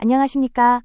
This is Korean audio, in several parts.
안녕하십니까?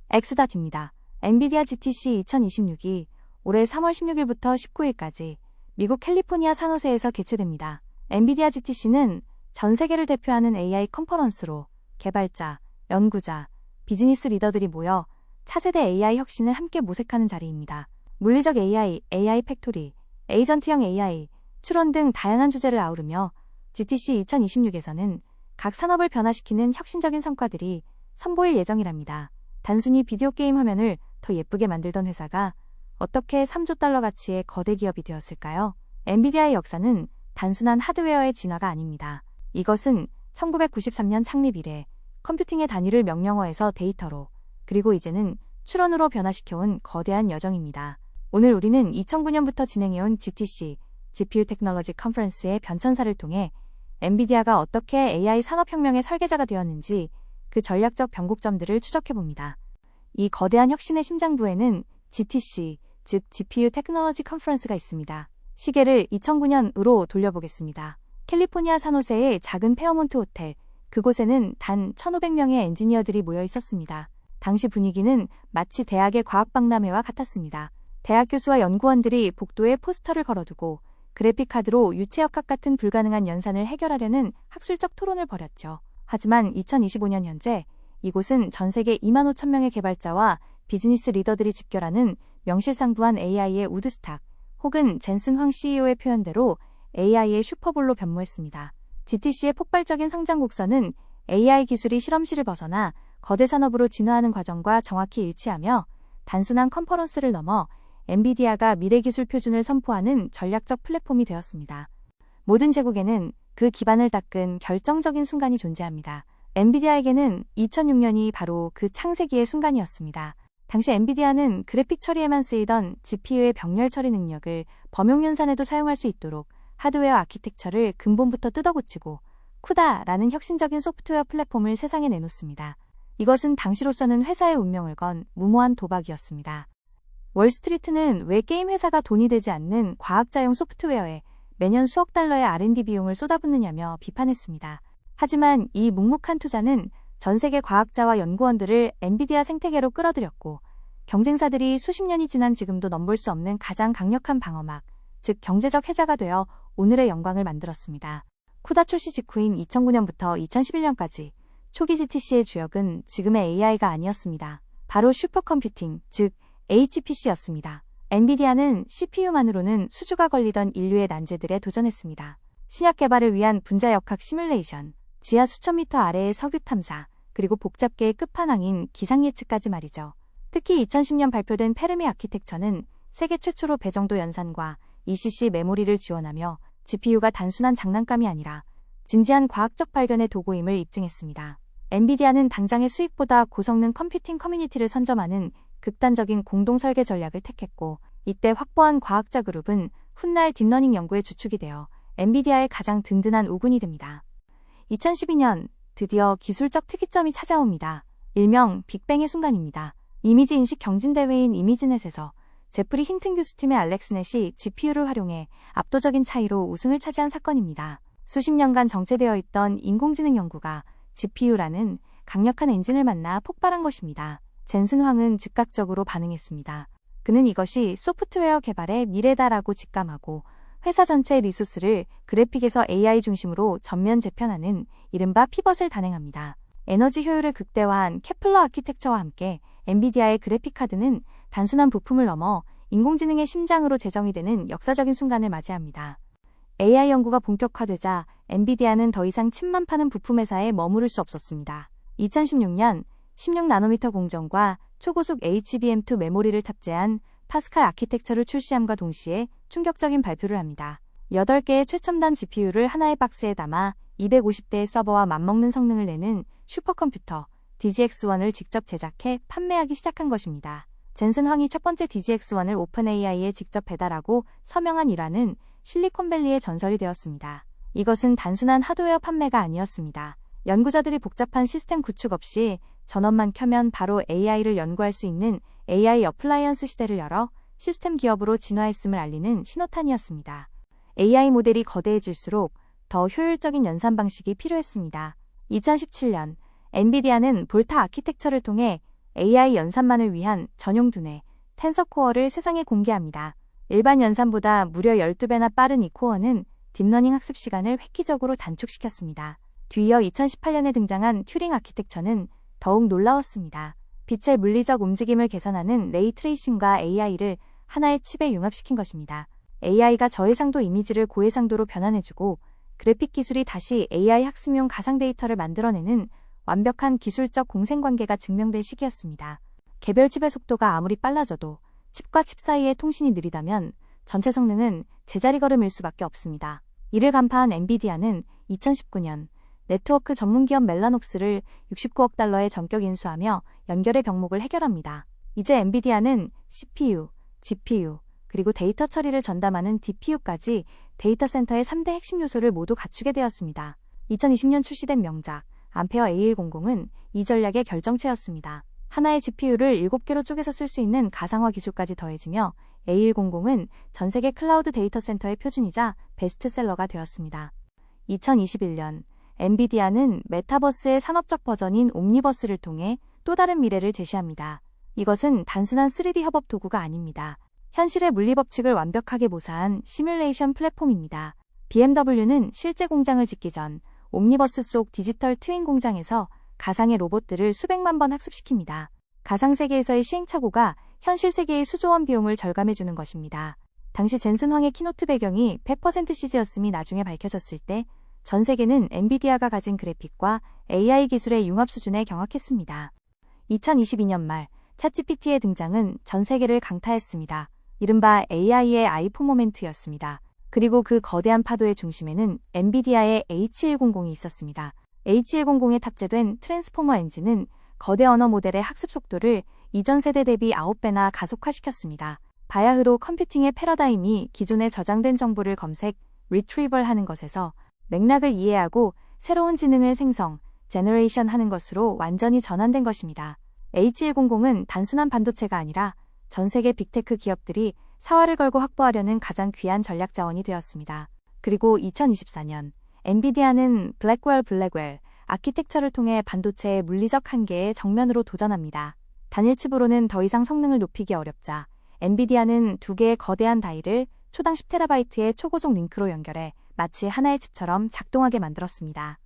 엑스닷입니다. 엔비디아 GTC 2026이 올해 3월 16일부터 19일까지 미국 캘리포니아 산호세에서 개최됩니다. 엔비디아 GTC는 전 세계를 대표하는 AI 컨퍼런스로 개발자, 연구자, 비즈니스 리더들이 모여 차세대 AI 혁신을 함께 모색하는 자리입니다. 물리적 AI, AI 팩토리, 에이전트형 AI, 추론 등 다양한 주제를 아우르며 GTC 2026에서는 각 산업을 변화시키는 혁신적인 성과들이 선보일 예정이랍니다. 단순히 비디오 게임 화면을 더 예쁘게 만들던 회사가 어떻게 3조 달러 가치의 거대 기업이 되었을까요? 엔비디아의 역사는 단순한 하드웨어의 진화가 아닙니다. 이것은 1993년 창립 이래 컴퓨팅의 단위를 명령어에서 데이터로, 그리고 이제는 추론으로 변화시켜온 거대한 여정입니다. 오늘 우리는 2009년부터 진행해온 GTC, GPU 테크놀로지 컨퍼런스의 변천사를 통해 엔비디아가 어떻게 AI 산업혁명의 설계자가 되었는지 그 전략적 변곡점들을 추적해봅니다. 이 거대한 혁신의 심장부에는 GTC, 즉 GPU 테크놀로지 컨퍼런스가 있습니다. 시계를 2009년으로 돌려보겠습니다. 캘리포니아 산호세의 작은 페어몬트 호텔, 그곳에는 단 1,500명의 엔지니어들이 모여 있었습니다. 당시 분위기는 마치 대학의 과학박람회와 같았습니다. 대학 교수와 연구원들이 복도에 포스터를 걸어두고 그래픽카드로 유체역학 같은 불가능한 연산을 해결하려는 학술적 토론을 벌였죠. 하지만 2025년 현재 이곳은 전 세계 25,000명의 개발자와 비즈니스 리더들이 집결하는 명실상부한 AI의 우드스탁, 혹은 젠슨 황 CEO의 표현대로 AI의 슈퍼볼로 변모했습니다. GTC의 폭발적인 성장 곡선은 AI 기술이 실험실을 벗어나 거대 산업으로 진화하는 과정과 정확히 일치하며 단순한 컨퍼런스를 넘어 엔비디아가 미래 기술 표준을 선포하는 전략적 플랫폼이 되었습니다. 모든 제국에는 그 기반을 닦은 결정적인 순간이 존재합니다. 엔비디아에게는 2006년이 바로 그 창세기의 순간이었습니다. 당시 엔비디아는 그래픽 처리에만 쓰이던 GPU의 병렬 처리 능력을 범용 연산에도 사용할 수 있도록 하드웨어 아키텍처를 근본부터 뜯어고치고 쿠다라는 혁신적인 소프트웨어 플랫폼을 세상에 내놓습니다. 이것은 당시로서는 회사의 운명을 건 무모한 도박이었습니다. 월스트리트는 왜 게임 회사가 돈이 되지 않는 과학자용 소프트웨어에 매년 수억 달러의 R&D 비용을 쏟아붓느냐며 비판했습니다. 하지만 이 묵묵한 투자는 전 세계 과학자와 연구원들을 엔비디아 생태계로 끌어들였고, 경쟁사들이 수십 년이 지난 지금도 넘볼 수 없는 가장 강력한 방어막, 즉 경제적 해자가 되어 오늘의 영광을 만들었습니다. 쿠다 출시 직후인 2009년부터 2011년까지 초기 GTC의 주역은 지금의 AI가 아니었습니다. 바로 슈퍼컴퓨팅, 즉 HPC였습니다. 엔비디아는 CPU만으로는 수주가 걸리던 인류의 난제들에 도전했습니다. 신약 개발을 위한 분자역학 시뮬레이션, 지하 수천 미터 아래의 석유 탐사, 그리고 복잡계의 끝판왕인 기상 예측까지 말이죠. 특히 2010년 발표된 페르미 아키텍처는 세계 최초로 배정도 연산과 ECC 메모리를 지원하며 GPU가 단순한 장난감이 아니라 진지한 과학적 발견의 도구임을 입증했습니다. 엔비디아는 당장의 수익보다 고성능 컴퓨팅 커뮤니티를 선점하는 극단적인 공동 설계 전략을 택했고, 이때 확보한 과학자 그룹은 훗날 딥러닝 연구의 주축이 되어 엔비디아의 가장 든든한 우군이 됩니다. 2012년 드디어 기술적 특이점이 찾아옵니다. 일명 빅뱅의 순간입니다. 이미지 인식 경진대회인 이미지넷에서 제프리 힌튼 교수팀의 알렉스넷이 GPU를 활용해 압도적인 차이로 우승을 차지한 사건입니다. 수십 년간 정체되어 있던 인공지능 연구가 GPU라는 강력한 엔진을 만나 폭발한 것입니다. 젠슨 황은 즉각적으로 반응했습니다. 그는 이것이 소프트웨어 개발의 미래다라고 직감하고 회사 전체의 리소스를 그래픽에서 AI 중심으로 전면 재편하는 이른바 피벗을 단행합니다. 에너지 효율을 극대화한 케플러 아키텍처와 함께 엔비디아의 그래픽카드는 단순한 부품을 넘어 인공지능의 심장으로 제정이 되는 역사적인 순간을 맞이합니다. AI 연구가 본격화되자 엔비디아는 더 이상 칩만 파는 부품 회사에 머무를 수 없었습니다. 2016년 16나노미터 공정과 초고속 HBM2 메모리를 탑재한 파스칼 아키텍처를 출시함과 동시에 충격적인 발표를 합니다. 8개의 최첨단 GPU를 하나의 박스에 담아 250대의 서버와 맞먹는 성능을 내는 슈퍼컴퓨터 DGX-1을 직접 제작해 판매하기 시작한 것입니다. 젠슨 황이 첫 번째 DGX-1을 오픈AI에 직접 배달하고 서명한 일화는 실리콘밸리의 전설이 되었습니다. 이것은 단순한 하드웨어 판매가 아니었습니다. 연구자들이 복잡한 시스템 구축 없이 전원만 켜면 바로 AI를 연구할 수 있는 AI 어플라이언스 시대를 열어 시스템 기업으로 진화했음을 알리는 신호탄이었습니다. AI 모델이 거대해질수록 더 효율적인 연산 방식이 필요했습니다. 2017년 엔비디아는 볼타 아키텍처를 통해 AI 연산만을 위한 전용 두뇌, 텐서코어를 세상에 공개합니다. 일반 연산보다 무려 12배나 빠른 이 코어는 딥러닝 학습 시간을 획기적으로 단축시켰습니다. 뒤이어 2018년에 등장한 튜링 아키텍처는 더욱 놀라웠습니다. 빛의 물리적 움직임을 계산하는 레이 트레이싱과 AI를 하나의 칩에 융합시킨 것입니다. AI가 저해상도 이미지를 고해상도로 변환해주고 그래픽 기술이 다시 AI 학습용 가상 데이터를 만들어내는 완벽한 기술적 공생관계가 증명된 시기였습니다. 개별 칩의 속도가 아무리 빨라져도 칩과 칩 사이의 통신이 느리다면 전체 성능은 제자리 걸음일 수밖에 없습니다. 이를 간파한 엔비디아는 2019년 네트워크 전문기업 멜라녹스를 69억 달러에 전격 인수하며 연결의 병목을 해결합니다. 이제 엔비디아는 CPU, GPU, 그리고 데이터 처리를 전담하는 DPU까지 데이터 센터의 3대 핵심 요소를 모두 갖추게 되었습니다. 2020년 출시된 명작 암페어 A100은 이 전략의 결정체였습니다. 하나의 GPU를 7개로 쪼개서 쓸 수 있는 가상화 기술까지 더해지며 A100은 전 세계 클라우드 데이터 센터의 표준이자 베스트셀러가 되었습니다. 2021년 엔비디아는 메타버스의 산업적 버전인 옴니버스를 통해 또 다른 미래를 제시합니다. 이것은 단순한 3D 협업 도구가 아닙니다. 현실의 물리법칙을 완벽하게 모사한 시뮬레이션 플랫폼입니다. BMW는 실제 공장을 짓기 전 옴니버스 속 디지털 트윈 공장에서 가상의 로봇들을 수백만 번 학습시킵니다. 가상세계에서의 시행착오가 현실 세계의 수조원 비용을 절감해주는 것입니다. 당시 젠슨 황의 키노트 배경이 100% CG였음이 나중에 밝혀졌을 때 전 세계는 엔비디아가 가진 그래픽과 AI 기술의 융합 수준에 경악했습니다. 2022년 말 챗GPT의 등장은 전 세계를 강타했습니다. 이른바 AI의 아이폰 모멘트였습니다. 그리고 그 거대한 파도의 중심에는 엔비디아의 H100이 있었습니다. H100에 탑재된 트랜스포머 엔진은 거대 언어 모델의 학습 속도를 이전 세대 대비 9배나 가속화시켰습니다. 바야흐로 컴퓨팅의 패러다임이 기존에 저장된 정보를 검색, 리트리벌하는 것에서 맥락을 이해하고 새로운 지능을 생성, 제너레이션 하는 것으로 완전히 전환된 것입니다. H100은 단순한 반도체가 아니라 전 세계 빅테크 기업들이 사활을 걸고 확보하려는 가장 귀한 전략 자원이 되었습니다. 그리고 2024년 엔비디아는 블랙웰 아키텍처를 통해 반도체의 물리적 한계에 정면으로 도전합니다. 단일 칩으로는 더 이상 성능을 높이기 어렵자 엔비디아는 두 개의 거대한 다이를 초당 10TB의 초고속 링크로 연결해 마치 하나의 칩처럼 작동하게 만들었습니다.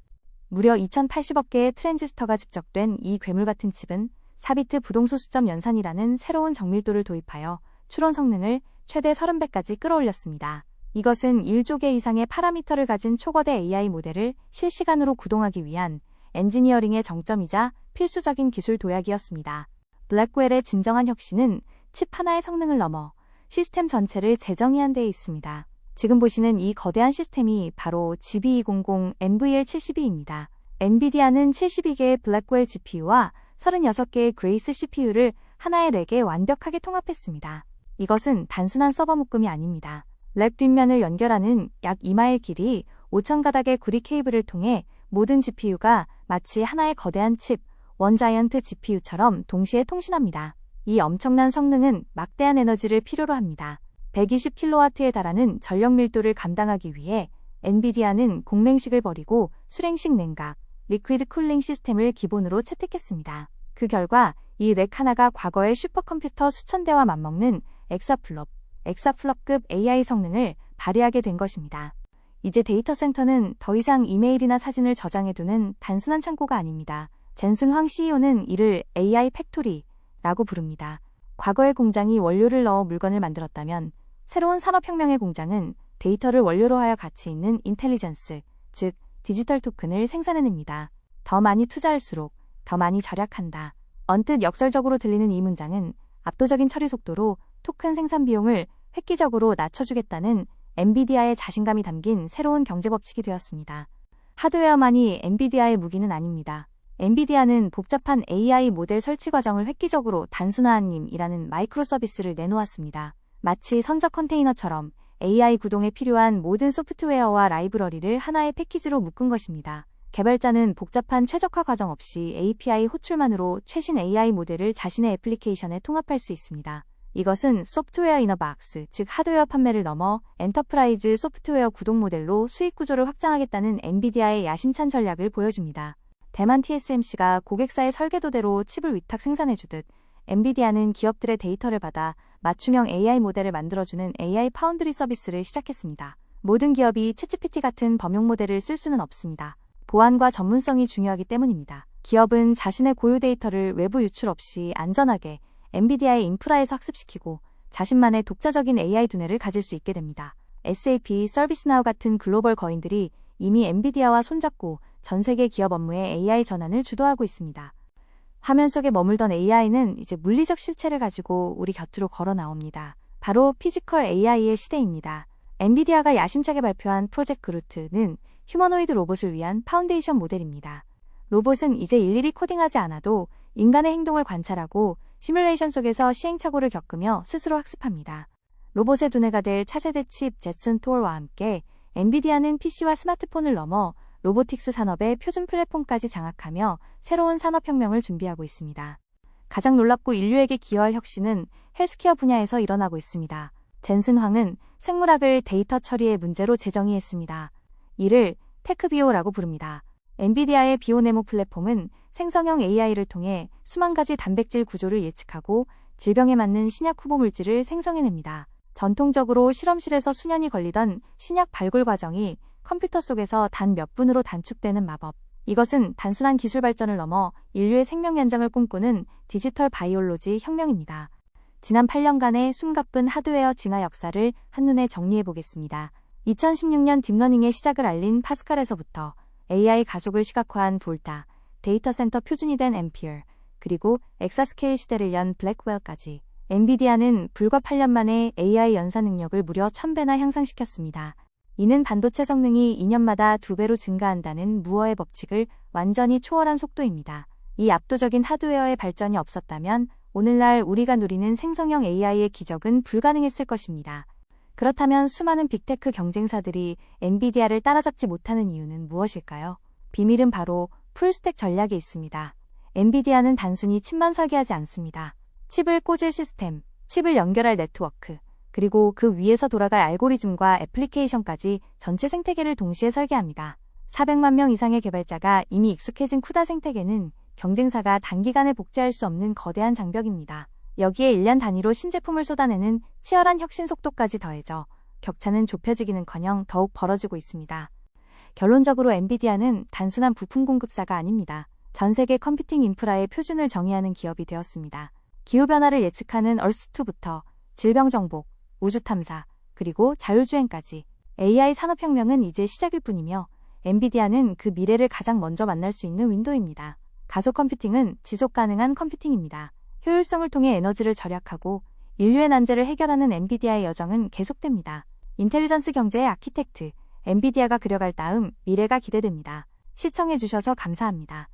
무려 2080억 개의 트랜지스터가 집적된 이 괴물 같은 칩은 4비트 부동소수점 연산이라는 새로운 정밀도를 도입하여 추론 성능을 최대 30배까지 끌어올렸습니다. 이것은 1조 개 이상의 파라미터를 가진 초거대 AI 모델을 실시간으로 구동하기 위한 엔지니어링의 정점이자 필수적인 기술 도약이었습니다. 블랙웰의 진정한 혁신은 칩 하나의 성능을 넘어 시스템 전체를 재정의한 데 있습니다. 지금 보시는 이 거대한 시스템이 바로 GB200 NVL72입니다. 엔비디아는 72개의 블랙웰 GPU와 36개의 그레이스 CPU를 하나의 렉에 완벽하게 통합했습니다. 이것은 단순한 서버 묶음이 아닙니다. 렉 뒷면을 연결하는 약 2마일 길이 5,000가닥의 구리 케이블을 통해 모든 GPU가 마치 하나의 거대한 칩, 원 자이언트 GPU처럼 동시에 통신합니다. 이 엄청난 성능은 막대한 에너지를 필요로 합니다. 120kW에 달하는 전력 밀도를 감당하기 위해 엔비디아는 공맹식을 버리고 수랭식 냉각, 리퀴드 쿨링 시스템을 기본으로 채택했습니다. 그 결과 이 렉 하나가 과거의 슈퍼컴퓨터 수천 대와 맞먹는 엑사플롭급 AI 성능을 발휘하게 된 것입니다. 이제 데이터 센터는 더 이상 이메일이나 사진을 저장해두는 단순한 창고가 아닙니다. 젠슨 황 CEO는 이를 AI 팩토리라고 부릅니다. 과거의 공장이 원료를 넣어 물건을 만들었다면 새로운 산업혁명의 공장은 데이터를 원료로 하여 가치 있는 인텔리전스, 즉 디지털 토큰을 생산해냅니다. 더 많이 투자할수록 더 많이 절약한다. 언뜻 역설적으로 들리는 이 문장은 압도적인 처리 속도로 토큰 생산 비용을 획기적으로 낮춰주겠다는 엔비디아의 자신감이 담긴 새로운 경제 법칙이 되었습니다. 하드웨어만이 엔비디아의 무기는 아닙니다. 엔비디아는 복잡한 AI 모델 설치 과정을 획기적으로 단순화한 님이라는 마이크로 서비스를 내놓았습니다. 마치 선적 컨테이너처럼 AI 구동에 필요한 모든 소프트웨어와 라이브러리를 하나의 패키지로 묶은 것입니다. 개발자는 복잡한 최적화 과정 없이 API 호출만으로 최신 AI 모델을 자신의 애플리케이션에 통합할 수 있습니다. 이것은 소프트웨어 인 어 박스, 즉 하드웨어 판매를 넘어 엔터프라이즈 소프트웨어 구동 모델로 수익 구조를 확장하겠다는 엔비디아의 야심찬 전략을 보여줍니다. 대만 TSMC가 고객사의 설계도대로 칩을 위탁 생산해주듯 엔비디아는 기업들의 데이터를 받아 맞춤형 AI 모델을 만들어주는 AI 파운드리 서비스를 시작했습니다. 모든 기업이 챗GPT 같은 범용 모델을 쓸 수는 없습니다. 보안과 전문성이 중요하기 때문입니다. 기업은 자신의 고유 데이터를 외부 유출 없이 안전하게 엔비디아의 인프라에서 학습시키고 자신만의 독자적인 AI 두뇌를 가질 수 있게 됩니다. SAP, 서비스나우 같은 글로벌 거인들이 이미 엔비디아와 손잡고 전 세계 기업 업무의 AI 전환을 주도하고 있습니다. 화면 속에 머물던 AI는 이제 물리적 실체를 가지고 우리 곁으로 걸어 나옵니다. 바로 피지컬 AI의 시대입니다. 엔비디아가 야심차게 발표한 프로젝트 그루트는 휴머노이드 로봇을 위한 파운데이션 모델입니다. 로봇은 이제 일일이 코딩하지 않아도 인간의 행동을 관찰하고 시뮬레이션 속에서 시행착오를 겪으며 스스로 학습합니다. 로봇의 두뇌가 될 차세대 칩 젯슨 톨과 함께 엔비디아는 PC와 스마트폰을 넘어 로보틱스 산업의 표준 플랫폼까지 장악하며 새로운 산업혁명을 준비하고 있습니다. 가장 놀랍고 인류에게 기여할 혁신은 헬스케어 분야에서 일어나고 있습니다. 젠슨 황은 생물학을 데이터 처리의 문제로 재정의했습니다. 이를 테크비오라고 부릅니다. 엔비디아의 비오네모 플랫폼은 생성형 AI를 통해 수만 가지 단백질 구조를 예측하고 질병에 맞는 신약 후보 물질을 생성해냅니다. 전통적으로 실험실에서 수년이 걸리던 신약 발굴 과정이 컴퓨터 속에서 단 몇 분으로 단축되는 마법. 이것은 단순한 기술 발전을 넘어 인류의 생명 연장을 꿈꾸는 디지털 바이올로지 혁명입니다. 지난 8년간의 숨가쁜 하드웨어 진화 역사를 한눈에 정리해보겠습니다. 2016년 딥러닝의 시작을 알린 파스칼에서부터 AI 가속을 시각화한 볼타, 데이터 센터 표준이 된 앰피어, 그리고 엑사스케일 시대를 연 블랙웰까지 엔비디아는 불과 8년 만에 AI 연산 능력을 무려 1000배나 향상시켰습니다. 이는 반도체 성능이 2년마다 2배로 증가한다는 무어의 법칙을 완전히 초월한 속도입니다. 이 압도적인 하드웨어의 발전이 없었다면 오늘날 우리가 누리는 생성형 AI의 기적은 불가능했을 것입니다. 그렇다면 수많은 빅테크 경쟁사들이 엔비디아를 따라잡지 못하는 이유는 무엇일까요? 비밀은 바로 풀스택 전략에 있습니다. 엔비디아는 단순히 칩만 설계하지 않습니다. 칩을 꽂을 시스템, 칩을 연결할 네트워크, 그리고 그 위에서 돌아갈 알고리즘과 애플리케이션까지 전체 생태계를 동시에 설계합니다. 400만 명 이상의 개발자가 이미 익숙해진 쿠다 생태계는 경쟁사가 단기간에 복제할 수 없는 거대한 장벽입니다. 여기에 1년 단위로 신제품을 쏟아내는 치열한 혁신 속도까지 더해져 격차는 좁혀지기는커녕 더욱 벌어지고 있습니다. 결론적으로 엔비디아는 단순한 부품 공급사가 아닙니다. 전 세계 컴퓨팅 인프라의 표준을 정의하는 기업이 되었습니다. 기후변화를 예측하는 얼스2부터 질병 정복, 우주 탐사, 그리고 자율주행까지 AI 산업혁명은 이제 시작일 뿐이며 엔비디아는 그 미래를 가장 먼저 만날 수 있는 윈도우입니다. 가속 컴퓨팅은 지속 가능한 컴퓨팅입니다. 효율성을 통해 에너지를 절약하고 인류의 난제를 해결하는 엔비디아의 여정은 계속됩니다. 인텔리전스 경제의 아키텍트, 엔비디아가 그려갈 다음 미래가 기대됩니다. 시청해주셔서 감사합니다.